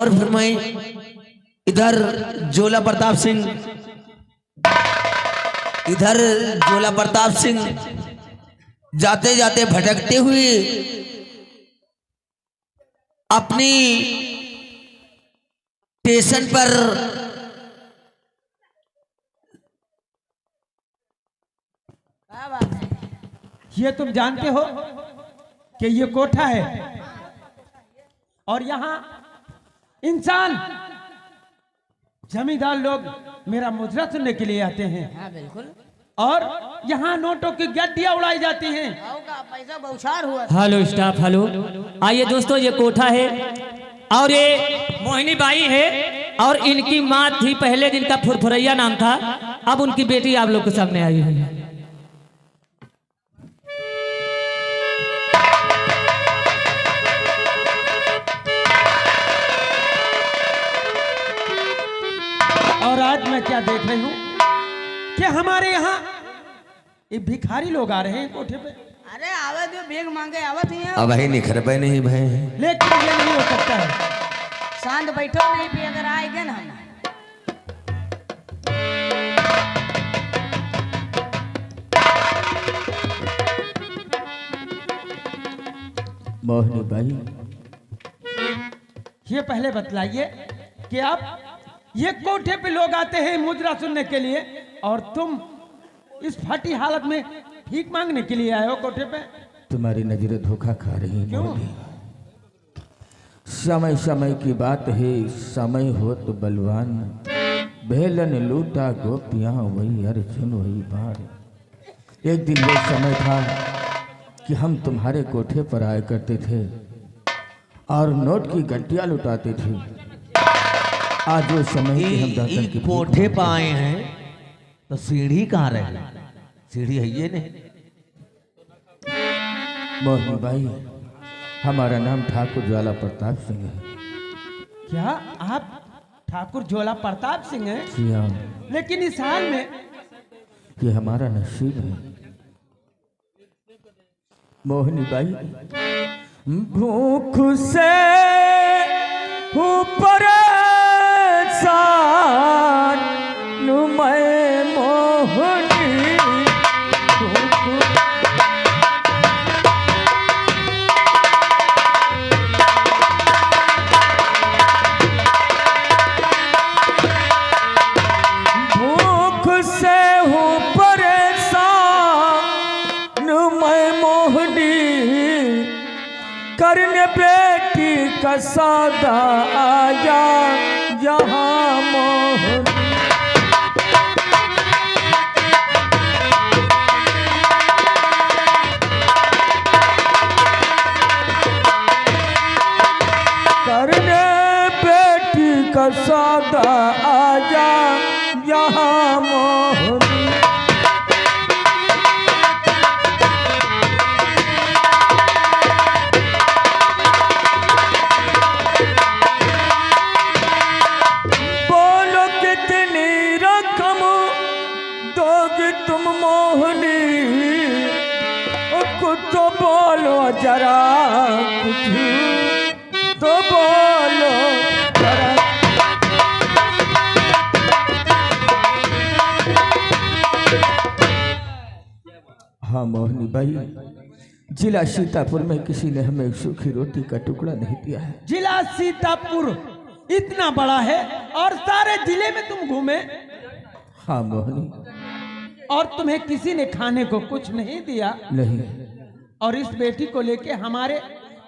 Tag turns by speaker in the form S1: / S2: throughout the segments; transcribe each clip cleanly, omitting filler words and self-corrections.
S1: और फिर मैं इधर जोला प्रताप सिंह, इधर जोला प्रताप सिंह जाते जाते भटकते हुए अपनी स्टेशन पर
S2: ये तुम जानते हो कि ये कोठा है और यहाँ इंसान जमींदार लोग मेरा मुजरा सुनने के लिए आते हैं।
S3: हाँ बिल्कुल।
S2: और यहाँ नोटों की गड्डियाँ उड़ाई जाती हैं।
S3: पैसा बौछार हुआ।
S4: Hello staff, hello. आइए दोस्तों, ये कोठा है और ये मोहिनी बाई है और इनकी माँ थी, पहले जिनका फुरफुरैया नाम था, अब उनकी बेटी आप लोग के सामने आई हुई है।
S2: और आज मैं क्या देख रही हूँ कि हमारे यहाँ ये भिखारी लोग आ रहे हैं कोठे पे।
S3: अरे आवत जो भीख मांगे आवत ही है।
S1: अब ही निखर पे नहीं भाई,
S2: लेकिन ये नहीं हो सकता है।
S3: शांत बैठो, नहीं भी अगर आएंगे ना हम।
S2: मोहिनी भाई, ये पहले बतलाइए कि आप ये कोठे पे लोग आते हैं मुजरा सुनने के लिए और तुम इस फटी हालत में भीख मांगने के लिए आए हो कोठे पे।
S5: तुम्हारी नजरें धोखा खा रही हैं।
S2: क्यों?
S5: समय समय की बात है, समय हो तो बलवान, भेलन लूटा गोपियां वही अर्जुन वही बार। एक दिन वो समय था कि हम तुम्हारे कोठे पर आया करते थे और नोट की गड्डियां लुटाते थे। आज वो समय कि हम दातन की
S1: कोठे पर आए हैं तो सीढ़ी कहाँ रहे? सीढ़ी है ये नहीं।
S5: मोहिनी भाई, हमारा नाम ठाकुर ज्वाला प्रताप सिंह है।
S2: क्या आप ठाकुर ज्वाला प्रताप सिंह हैं?
S5: जी हाँ,
S2: लेकिन इस हाल में
S5: ये हमारा नसीब है। मोहिनी भाई, भूख से ऊपर मैं मोहिनी, भूख से हूँ परेशान मैं मोहिनी, करने बेटी का सौदा आया यहाँ मोहिनी। करने बेटी का सौदा आया यहाँ मोहिनी। बोलो कितनी रकम दोगे तुम मोहिनी, कुछ तो बोलो जरा, कुछ तो बोलो जरा। हाँ मोहिनी भाई, जिला सीतापुर में किसी ने हमें सूखी रोटी का टुकड़ा नहीं दिया है।
S2: जिला सीतापुर इतना बड़ा है और सारे जिले में तुम घूमे
S5: हाँ मोहिनी,
S2: और तुम्हें किसी ने खाने को कुछ नहीं दिया।
S5: नहीं।
S2: और इस बेटी को लेके हमारे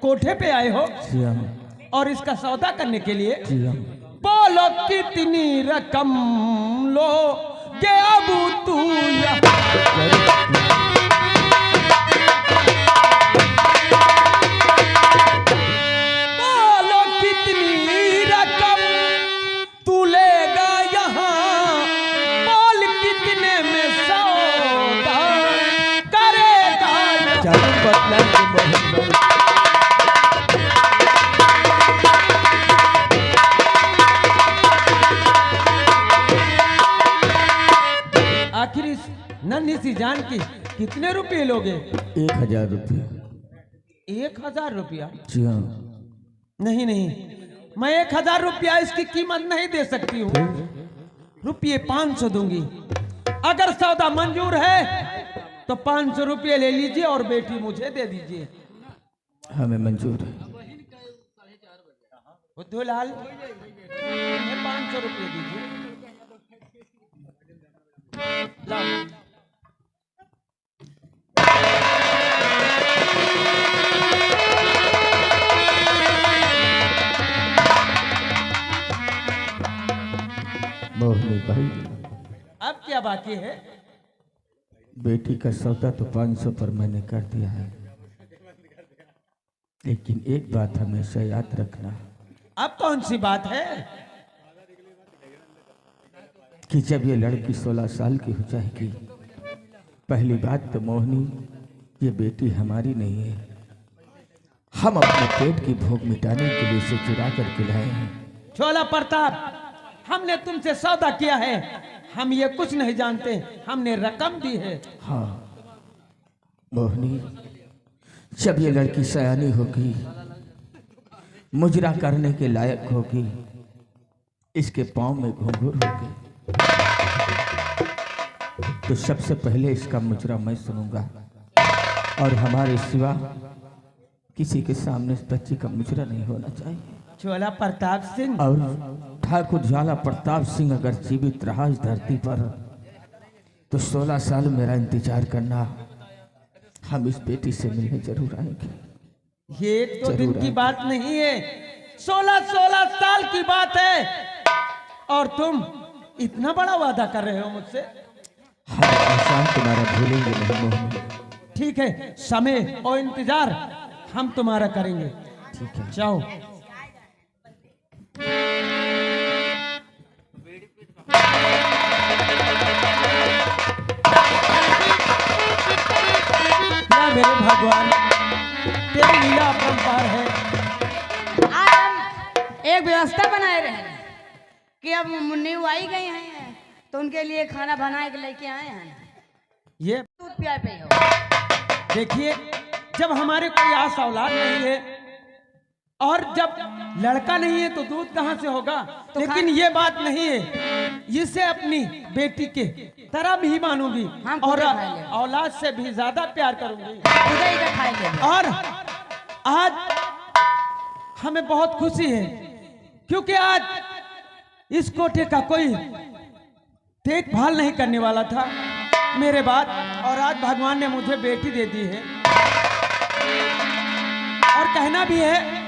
S2: कोठे पे आए हो
S5: जी हाँ,
S2: और इसका सौदा करने के लिए।
S5: जी हाँ।
S2: बोलो कितनी रकम लो के अब तू बोलो कितनी रकम तू लेगा यहाँ, बोल कितने में सौदा करेगा। आखिर इस नन्ही सी जान की कितने रुपए लोगे?
S5: 1000 रुपये।
S2: 1000 रुपया?
S5: जी हाँ।
S2: नहीं नहीं, मैं 1000 रुपया इसकी कीमत नहीं दे सकती हूँ, रुपये 500 दूंगी। अगर सौदा मंजूर है तो 500 रुपये ले लीजिए और बेटी मुझे दे दीजिए।
S5: हमें मंजूर है।
S2: बुद्धूलाल, मुझे 500 रुपये दीजिए। लाओ।
S5: मोहनी भाई,
S2: अब क्या बाकी है?
S5: बेटी का सौदा तो 500 पर मैंने कर दिया है, लेकिन एक बात हमेशा याद रखना।
S2: अब कौन सी बात है?
S5: कि जब ये लड़की 16 साल की हो जाएगी, पहली बात तो मोहनी, ये बेटी हमारी नहीं है। हम अपने पेट की भूख मिटाने के लिए इसे चुरा करके लाए हैं।
S2: छोला प्रताप, हमने तुमसे सौदा किया है, हम ये कुछ नहीं जानते, हमने रकम दी है।
S5: हाँ मोहनी, जब ये लड़की सयानी होगी, मुजरा करने के लायक होगी, इसके पाँव में घुंघरू होगी, तो सबसे पहले इसका मुजरा मैं सुनूंगा, और हमारे सिवा किसी के सामने इस बच्ची का मुजरा नहीं होना चाहिए।
S2: छोला प्रताप सिंह,
S5: और ठाकुर ज्वाला प्रताप सिंह अगर जीवित रहा इस धरती पर, तो 16 साल मेरा इंतजार करना, हम इस बेटी से मिलने जरूर आएंगे।
S2: ये एक दो दिन की बात नहीं है, 16 साल की बात है, और तुम इतना बड़ा वादा कर रहे हो मुझसे।
S5: हम एहसान तुम्हारा भूलेंगे नहीं मोहनी।
S2: ठीक है, समय और इंतजार हम तुम्हारा करेंगे।
S5: ठीक है,
S2: जाओ। या मेरे भगवान, तेरी लीला अपरंपार है।
S3: आज हम एक व्यवस्था बनाए रहे कि अब मुन्नी आई गई हैं तो उनके लिए खाना बना के लेके आए हैं।
S2: ये
S3: दूध पिया पे हो।
S2: देखिए, जब हमारे कोई आस औलाद नहीं है और जब लड़का नहीं है तो दूध कहाँ से होगा?
S3: तो
S2: लेकिन ये बात नहीं है, इसे अपनी बेटी के तरह भी मानूंगी
S3: हम
S2: और
S3: खुदे खा लेंगे।
S2: औलाद से भी ज्यादा प्यार करूंगी।
S3: खुदा ही का खाए लेंगे।
S2: और आज हमें बहुत खुशी है क्योंकि आज इस कोठे का कोई देखभाल नहीं करने वाला था मेरे बाद, और आज भगवान ने मुझे बेटी दे दी है। और कहना भी है,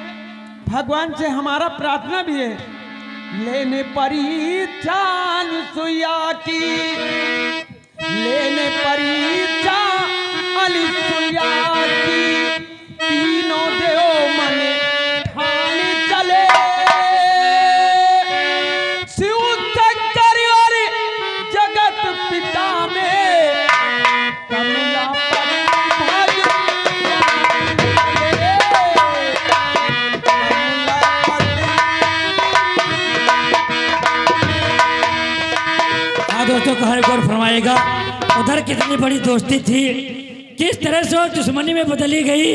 S2: भगवान से हमारा प्रार्थना भी है, लेने परी जान सुया की, लेने परी जान सुया की, तीनों देव मने ठान चले, शिव शंकर और जगत पिता में कमला
S6: दोस्तों को हर गौर फरमाएगा, उधर कितनी बड़ी दोस्ती थी, किस तरह से वो दुश्मनी में बदली गई।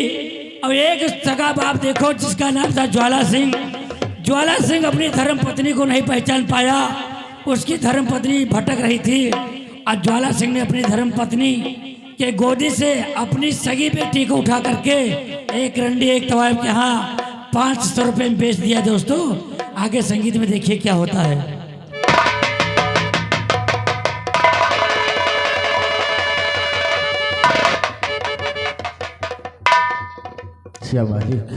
S6: अब एक सगा बाप देखो जिसका नाम था ज्वाला सिंह, ज्वाला सिंह अपनी धर्म पत्नी को नहीं पहचान पाया, उसकी धर्म पत्नी भटक रही थी, और ज्वाला सिंह ने अपनी धर्म पत्नी के गोदी से अपनी सगी बेटी को उठा करके एक रंडी एक तवायब के यहाँ 500 रुपये में बेच दिया। दोस्तों आगे संगीत में देखिए क्या होता है।
S5: क्या मालिक,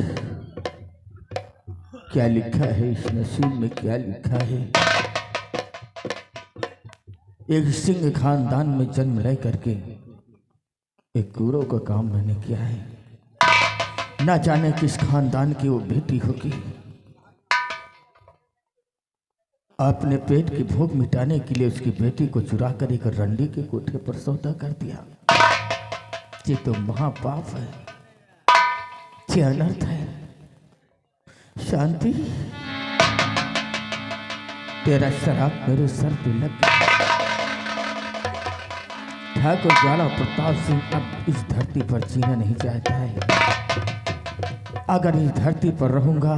S5: क्या लिखा है इस नसीब में, क्या लिखा है। एक सिंह खानदान में जन्म ले करके एक गुरु का काम मैंने किया है। ना जाने किस खानदान की वो बेटी होगी। अपने पेट की भूख मिटाने के लिए उसकी बेटी को चुरा कर एक रंडी के कोठे पर सौदा कर दिया। ये तो महापाप है, ये अनर्थ है। शांति, तेरा शराब मेरे सर पे लग गया। ठाकुर ज्वाला प्रताप सिंह अब इस धरती पर जीना नहीं चाहता है। अगर इस धरती पर रहूंगा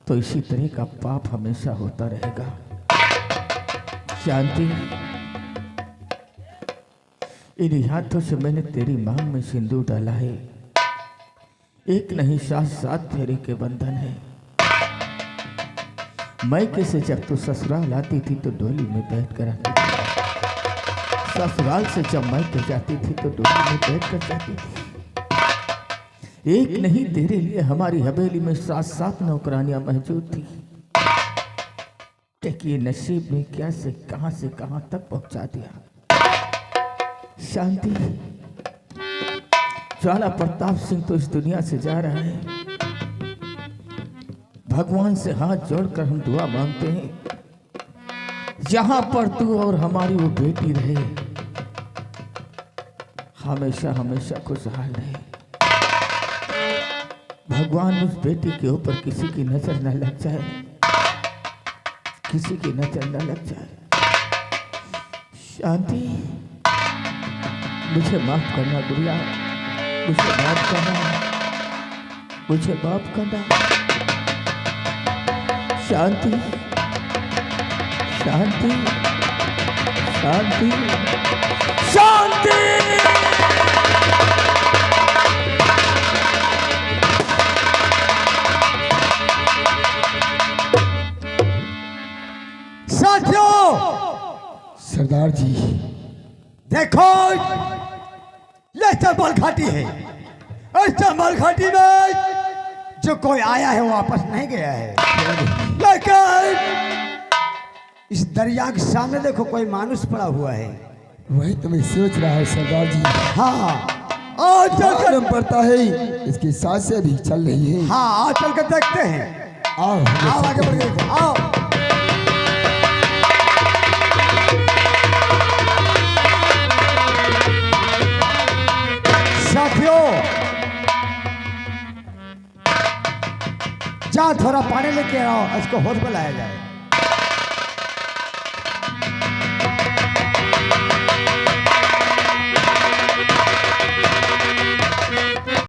S5: तो इसी तरह का पाप हमेशा होता रहेगा। शांति, इन हाथों से मैंने तेरी मांग में सिंदूर डाला है। एक नहीं 7 फेरे के बंधन है। मैके से जब तू ससुराल आती थी तो डोली में बैठ कर आती थी, ससुराल से जब मैके जाती थी तो डोली में बैठ कर जाती थी। एक नहीं तेरे लिए हमारी हवेली में 7 नौकरानियां मौजूद थी। देखिए नसीब में क्या से कहां तक पहुंचा दिया। शांति, ज्वाला प्रताप सिंह तो इस दुनिया से जा रहा है। भगवान से हाथ जोड़कर हम दुआ मांगते हैं, जहां पर तू और हमारी वो बेटी रहे, हमेशा हमेशा खुशहाल रहे। भगवान उस बेटी के ऊपर किसी की नजर न लग जाए, किसी की नजर न लग जाए। शांति, मुझे माफ करना गुड़िया, मुझे माफ करना, मुझे माफ करना। शांति, शांति, शांति, शांति।
S2: सरदार जी देखो, ये चंबल घाटी है। इस चंबल घाटी में जो कोई आया है वो वापस नहीं गया है। लेकिन इस दरिया के सामने देखो कोई मानुष पड़ा हुआ है।
S7: वही तो मैं सोच रहा है सरदार जी।
S2: हाँ, आज चल कर
S7: पड़ता है, इसकी सांसें भी चल रही है।
S2: हाँ, आज चल कर देखते हैं।
S7: आओ
S2: आओ आगे बढ़ गए, आओ। साथियों, जा थोड़ा पानी लेके आओ, इसको होश में लाया जाए।